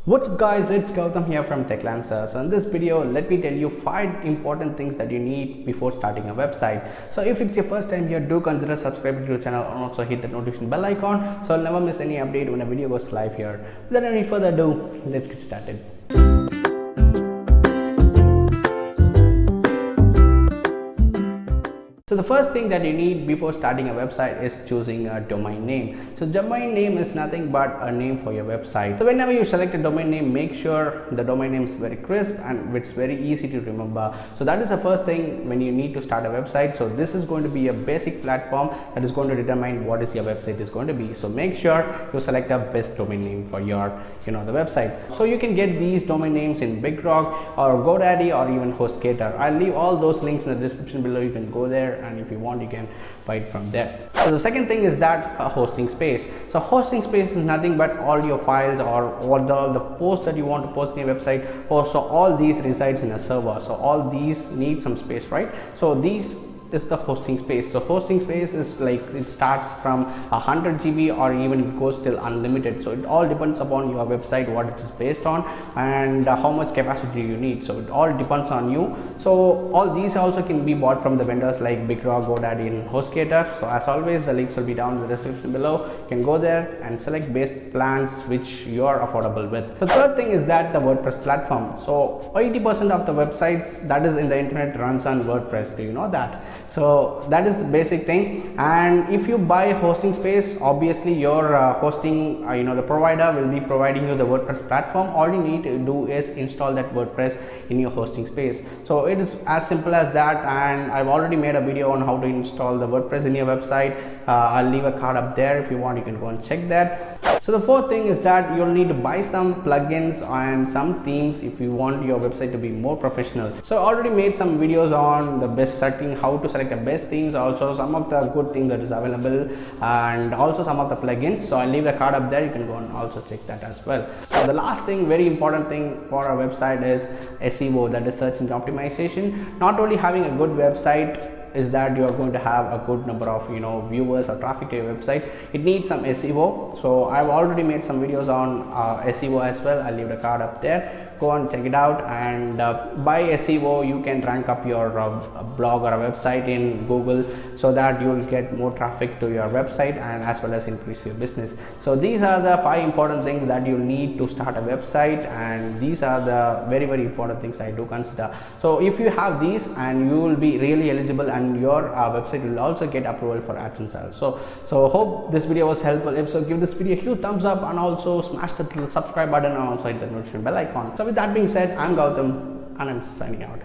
What's up guys, it's Gautam here from TechLancer. So in this video, let me tell you 5 important things that you need before starting a website. So if it's your first time here, do consider subscribing to the channel and also hit the notification bell icon so you'll never miss any update when a video goes live here. Without any further ado, let's get started. So the first thing that you need before starting a website is choosing a domain name. So domain name is nothing but a name for your website. So whenever you select a domain name, make sure the domain name is very crisp and it's very easy to remember. So that is the first thing when you need to start a website. So this is going to be a basic platform that is going to determine what is your website is going to be. So make sure you select a best domain name for your the website. So you can get these domain names in BigRock or GoDaddy or even HostGator. I'll leave all those links in the description below. You can go there, and if you want you can buy it from there. So the second thing is that a hosting space. So hosting space is nothing but all your files or all the posts that you want to post in your website. So all these resides in a server, so all these need some space, right? So these is the hosting space. So hosting space is like it starts from 100 GB or even it goes till unlimited. So it all depends upon your website, what it is based on, and how much capacity you need. So it all depends on you. So all these also can be bought from the vendors like BigRock, GoDaddy and HostGator. So as always, the links will be down in the description below. You can go there and select best plans which you are affordable with. The third thing is that the WordPress platform. So 80% of the websites that is in the internet runs on WordPress. Do you know that? So that is the basic thing. And if you buy hosting space, obviously your hosting the provider will be providing you the WordPress platform. All you need to do is install that WordPress in your hosting space. So it is as simple as that, and I've already made a video on how to install the WordPress in your website. I'll leave a card up there. If you want, you can go and check that. So the fourth thing is that you'll need to buy some plugins and some themes if you want your website to be more professional. So I already made some videos on the best setting, how to select the best themes, also some of the good themes that is available, and also some of the plugins. So I'll leave the card up there. You can go and also check that as well. So the last thing, very important thing for our website is SEO, that is search engine optimization. Not only having a good website is that you are going to have a good number of viewers or traffic to your website. It needs some SEO. So I've already made some videos on SEO as well. I'll leave the card up there. Go and check it out, and by SEO you can rank up your blog or a website in Google so that you will get more traffic to your website and as well as increase your business. So these are the 5 important things that you need to start a website, and these are the very important things I do consider. So if you have these, and you will be really eligible, and your website will also get approval for AdSense. So hope this video was helpful. If so, give this video a huge thumbs up and also smash the subscribe button and also hit the notification bell icon. So with that being said, I'm Gautam and I'm signing out.